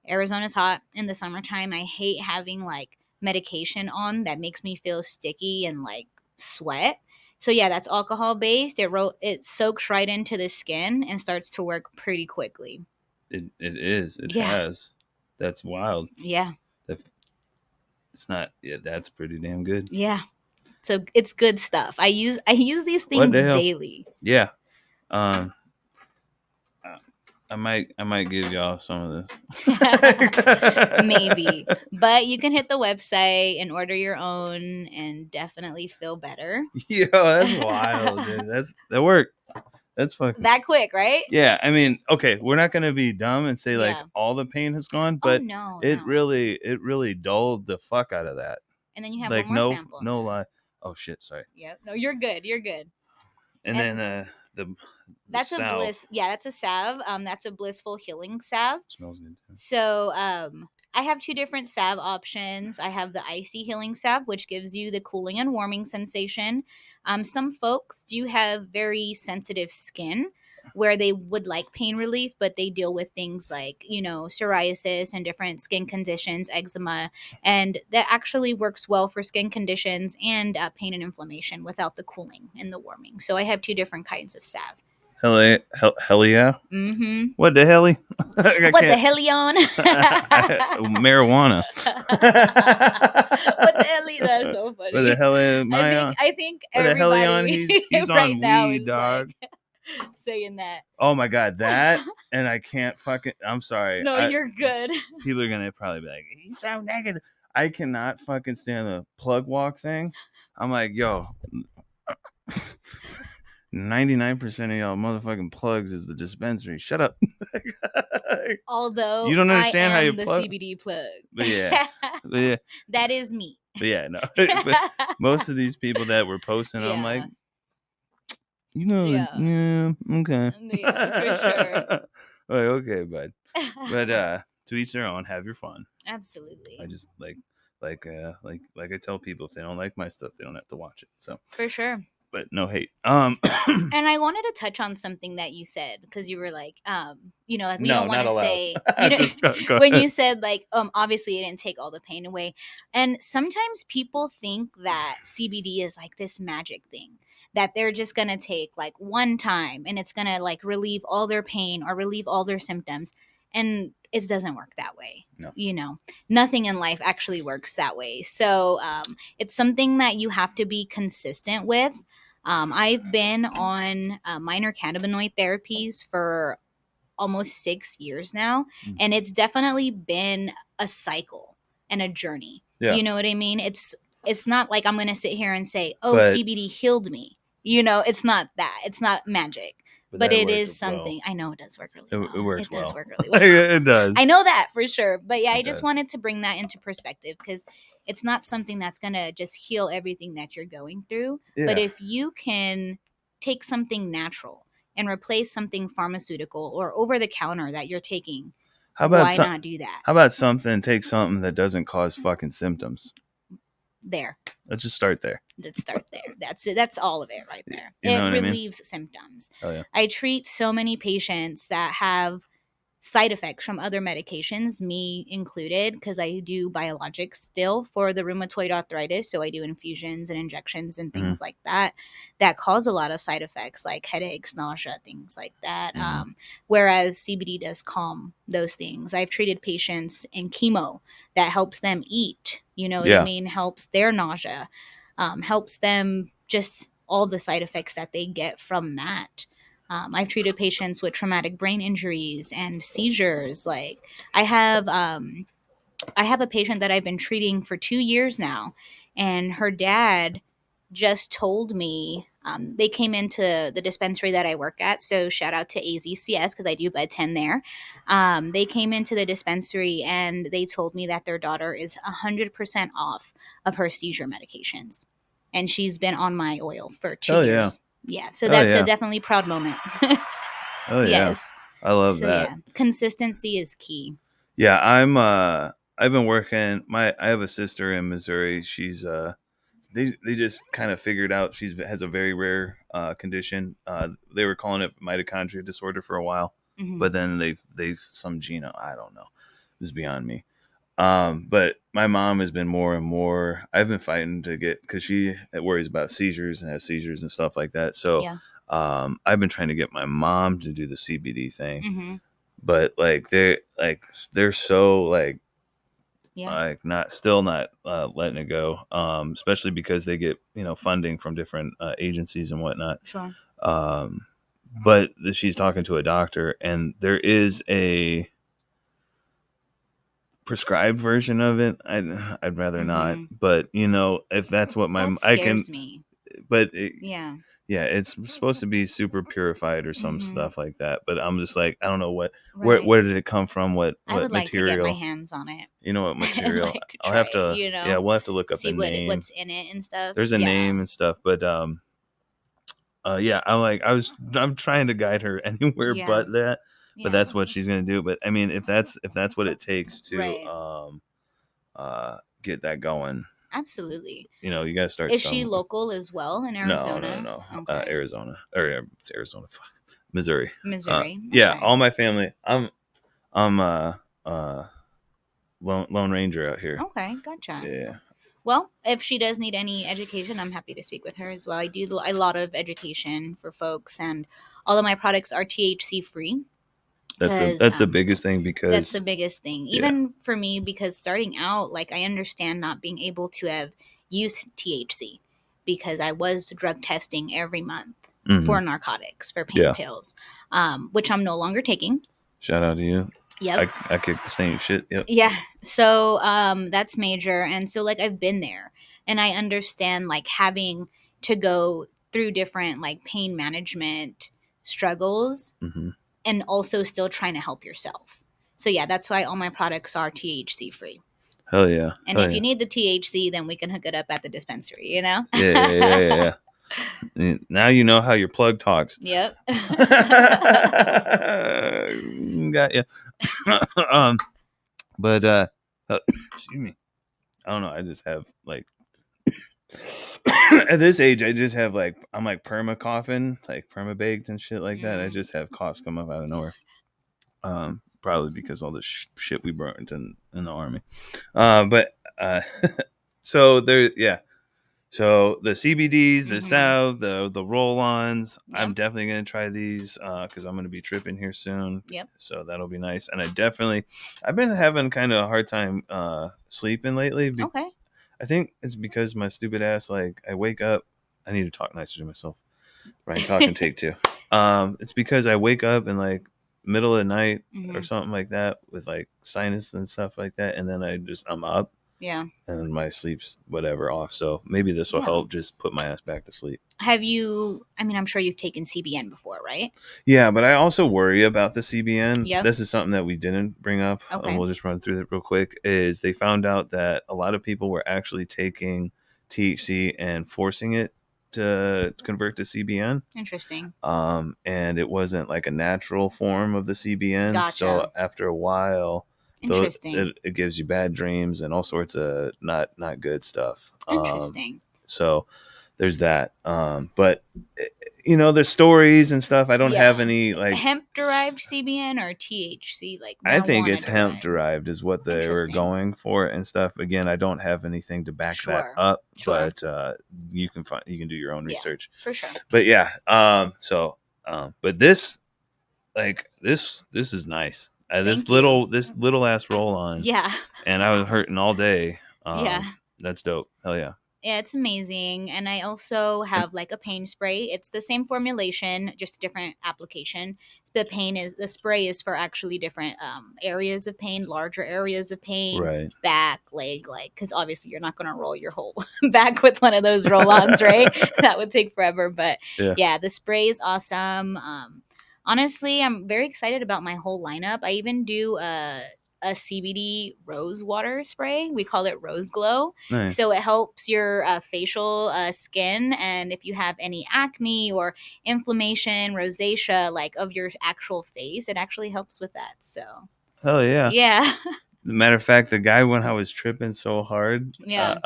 Arizona's hot in the summertime. I hate having like medication on that makes me feel sticky and like sweat. So yeah, that's alcohol based. It soaks right into the skin and starts to work pretty quickly. It is. It has. That's wild. Yeah. It's not. Yeah, that's pretty damn good. Yeah. So it's good stuff. I use these things daily. Yeah. I might give y'all some of this. Maybe. But you can hit the website and order your own and definitely feel better. Yo, that's wild, dude. That worked. That's fucking that quick, right? Yeah, I mean, okay, we're not gonna be dumb and say like all the pain has gone, but it really dulled the fuck out of that. And then you have like one more sample. No lie. Oh shit, sorry. Yep. No, you're good. You're good. And then that's salve. A bliss. Yeah, that's a salve. That's a blissful healing salve. Smells good too. So I have 2 different salve options. I have the icy healing salve, which gives you the cooling and warming sensation. Some folks do have very sensitive skin. where they would like pain relief, but they deal with things like, psoriasis and different skin conditions, eczema, and that actually works well for skin conditions and pain and inflammation without the cooling and the warming. So I have two different kinds of salve. Hell yeah. Mm-hmm. What the hell? What the hellion? Marijuana. What the hell? That's so funny. What the hell am I on? I think What the hell everybody he's right on now weed, is dog. like saying that. Oh my god, that and I can't fucking. I'm sorry. No, you're good. People are gonna probably be like, "He's so negative." I cannot fucking stand the plug walk thing. I'm like, yo, 99% of y'all motherfucking plugs is the dispensary. Shut up. Although You don't understand I how am you the plug. CBD plug. But yeah. That is me. But yeah, no. But most of these people that were posting, I'm like, Yeah. okay. Yeah, for sure. Like, okay, bud. But to each their own. Have your fun. Absolutely. I just like I tell people, if they don't like my stuff, they don't have to watch it. So for sure. But no hate. And I wanted to touch on something that you said, because you were like, we don't want to say, go when you said like, obviously it didn't take all the pain away. And sometimes people think that CBD is like this magic thing that they're just going to take like one time and it's going to like relieve all their pain or relieve all their symptoms. And it doesn't work that way. No. Nothing in life actually works that way. So it's something that you have to be consistent with. I've been on minor cannabinoid therapies for almost 6 years now, and it's definitely been a cycle and a journey. Yeah. You know what I mean? It's not like I'm going to sit here and say, CBD healed me. It's not that. It's not magic. But it is something. Well. I know it does work really well. It works well. It does work really well. It does. I know that for sure. But yeah, I just wanted to bring that into perspective, because it's not something that's going to just heal everything that you're going through. Yeah. But if you can take something natural and replace something pharmaceutical or over the counter that you're taking, why not do that? How about take something that doesn't cause fucking symptoms? There. Let's just start there. Let's start there. That's it. That's all of it right there. It relieves symptoms. Oh, yeah. I treat so many patients that have side effects from other medications, me included, because I do biologics still for the rheumatoid arthritis. So I do infusions and injections and things like that cause a lot of side effects like headaches, nausea, things like that. Whereas CBD does calm those things. I've treated patients in chemo that helps them eat, you know what I mean? Helps their nausea, helps them just all the side effects that they get from that. I've treated patients with traumatic brain injuries and seizures. Like I have a patient that I've been treating for 2 years now, and her dad just told me, they came into the dispensary that I work at. So shout out to AZCS, because I do bed 10 there. They came into the dispensary and they told me that their daughter is 100% off of her seizure medications. And she's been on my oil for 2 years. Yeah, so that's a definitely proud moment. Oh yeah, yes. I love that. Yeah, consistency is key. Yeah, I've been working. I have a sister in Missouri. She's they just kind of figured out she has a very rare condition. They were calling it mitochondria disorder for a while, but then they've some gene. I don't know. It was beyond me. But my mom has been more and more, I've been fighting to get, because she worries about seizures and has seizures and stuff like that. So I've been trying to get my mom to do the CBD thing, but they're so like not letting it go, especially because they get funding from different agencies and whatnot. Sure. But she's talking to a doctor, and there is a prescribed version of it. I'd rather not, but if that's what I can me. But it's supposed to be super purified or some stuff like that, but I'm just like, I don't know where did it come from, what I would material. Like to get my hands on it. You know what material? I'll have to we'll have to look up the name, what's in it and stuff. There's a name and stuff, but I'm trying to guide her anywhere but that. But that's what she's gonna do. But I mean, if that's what it takes to get that going, absolutely. You gotta start. Is she local as well in Arizona? No. Okay. Arizona, or it's Arizona. Missouri. Missouri. Yeah, Okay. all my family. I'm uh Lone Ranger out here. Okay, gotcha. Yeah. Well, if she does need any education, I'm happy to speak with her as well. I do a lot of education for folks, and all of my products are THC free because That's the biggest thing that's the because biggest thing. yeah. Even for me, because starting out, like I understand not being able to have used THC because I was drug testing every month Mhm. for narcotics, for pain Yeah. pills, which I'm no longer taking. Shout out to you. Yep. I kicked the same shit. Yep. Yeah. So that's major. And so like I've been there and I understand like having to go through different like pain management struggles Hmm. and also still trying to help yourself. So yeah, that's why all my products are THC free. Hell yeah. And Hell if yeah. you need the THC, then we can hook it up at the dispensary, you know? Yeah. Now you know how your plug talks. Yep. Got you. But excuse me. I don't know. I just have like at this age, I just have like I'm like perma coughing, like perma baked and shit like that. I just have coughs come up out of nowhere. Probably because all the shit we burnt in the army. But so there, yeah. So the CBDs, the salve, the roll-ons, I'm Yep. definitely gonna try these because I'm gonna be tripping here soon. Yep. So that'll be nice. And I've been having kind of a hard time sleeping lately. Okay. I think it's because my stupid ass, like, I wake up. I need to talk nicer to myself. Right, talk and take two. It's because I wake up in like middle of the night or something like that with like sinus and stuff like that, and then I'm up. Yeah. And my sleep's whatever off. So maybe this will help just put my ass back to sleep. Have you, I mean, I'm sure you've taken CBN before, right? Yeah, but I also worry about the CBN. Yep. This is something that we didn't bring up. Okay. We'll just run through it real quick. Is they found out that a lot of people were actually taking THC and forcing it to convert to CBN. Interesting. And it wasn't like a natural form of the CBN. Gotcha. So after a while, interesting. It gives you bad dreams and all sorts of not good stuff. Interesting. So there's that. But you know, there's stories and stuff. I don't have any like hemp derived CBN or THC, like I think it's hemp derived is what they were Interesting. going for and stuff. Again, I don't have anything to back that up, but you can do your own research for sure. But yeah, but this is nice. This little ass roll on. Yeah. And I was hurting all day. Yeah. That's dope. Hell yeah. Yeah, it's amazing. And I also have like a pain spray. It's the same formulation, just a different application. The spray is for actually different areas of pain, larger areas of pain, right. Back, leg, like, because obviously you're not going to roll your whole back with one of those roll-ons, right? That would take forever. But yeah, the spray is awesome. Honestly, I'm very excited about my whole lineup. I even do a CBD rose water spray. We call it Rose Glow. Nice. So it helps your facial skin. And if you have any acne or inflammation, rosacea, like of your actual face, it actually helps with that. So. Hell yeah. Yeah. Matter of fact, the guy, when I was tripping so hard, yeah.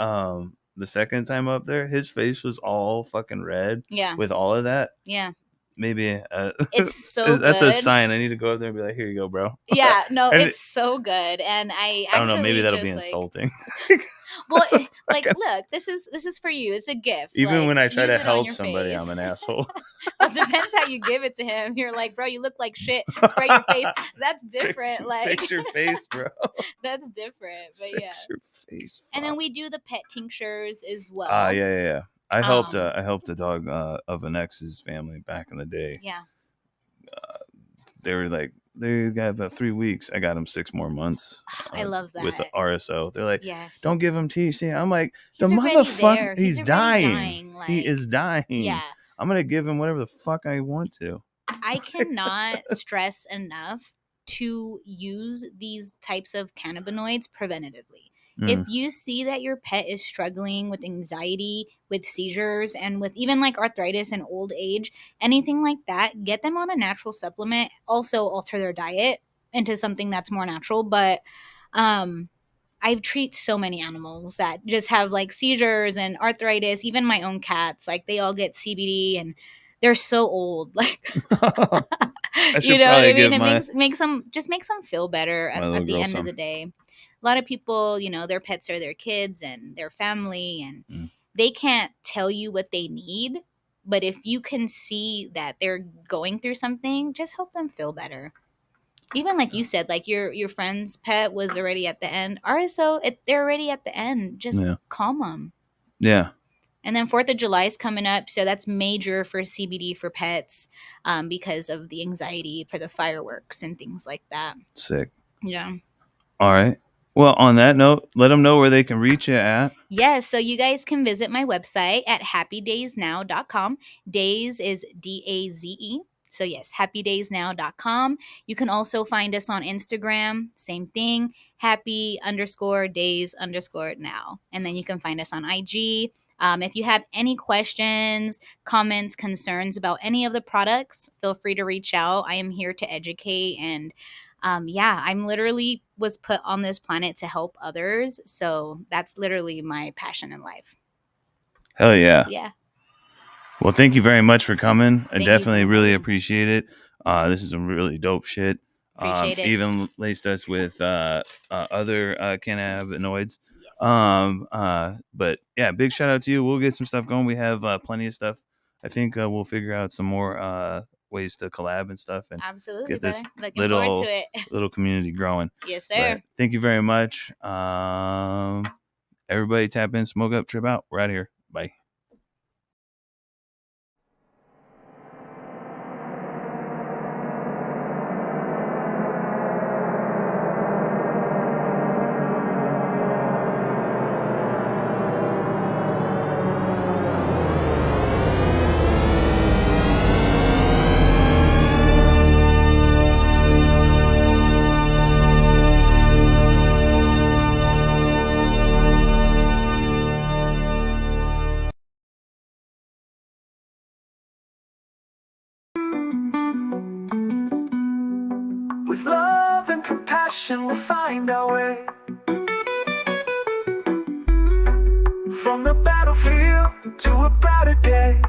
The second time up there, his face was all fucking red. Yeah. With all of that. Yeah. Maybe it's so that's good. a sign. I need to go up there and be like, here you go, bro. Yeah, no, it's so good. And I don't know, maybe that'll be insulting. Well, like, look, this is for you. It's a gift. Even like, when I try to help somebody, I'm an asshole. Well, it depends how you give it to him. You're like, bro, you look like shit. Spray your face. That's different. Fix your face, bro. That's different. But fix your face. Fuck. And then we do the pet tinctures as well. Yeah. I helped a dog of an ex's family back in the day. Yeah. They got about 3 weeks. I got him 6 more months. I love that. With the RSO. They're like, yes. Don't give him THC. I'm like, the motherfucker, he's dying. Like, he is dying. Yeah. I'm going to give him whatever the fuck I want to. I cannot stress enough to use these types of cannabinoids preventatively. If you see that your pet is struggling with anxiety, with seizures, and with even like arthritis and old age, anything like that, get them on a natural supplement. Also alter their diet into something that's more natural. But I treat so many animals that just have like seizures and arthritis, even my own cats, like they all get CBD and they're so old. Like, I you should know what probably I mean? give It my makes them feel better my little at the girl end of some. the day. A lot of people, you know, their pets are their kids and their family, and Mm. they can't tell you what they need. But if you can see that they're going through something, just help them feel better. Even like you said, like your friend's pet was already at the end. RSO, they're already at the end. Just Yeah. calm them. Yeah. And then 4th of July is coming up, so that's major for CBD for pets, because of the anxiety for the fireworks and things like that. Sick. Yeah. All right. Well, on that note, let them know where they can reach you at. Yes, so you guys can visit my website at happydazenow.com. Daze is DAZE. So yes, happydazenow.com. You can also find us on Instagram, same thing, happy_days_now. And then you can find us on IG. If you have any questions, comments, concerns about any of the products, feel free to reach out. I am here to educate, and yeah, I'm literally was put on this planet to help others. So that's literally my passion in life. Hell yeah. Yeah. Well, thank you very much for coming. I Thank you definitely for really having me. appreciate it. This is some really dope shit. Appreciate it. Even laced us with other cannabinoids. Yes. But yeah, big shout out to you. We'll get some stuff going. We have plenty of stuff. I think we'll figure out some more ways to collab and stuff and Absolutely, get this brother. Looking forward little to it. little community growing. Yes, sir. But thank you very much. Everybody tap in, smoke up, trip out. We're out of here. Bye. With love and compassion, we'll find our way. From the battlefield to a brighter day.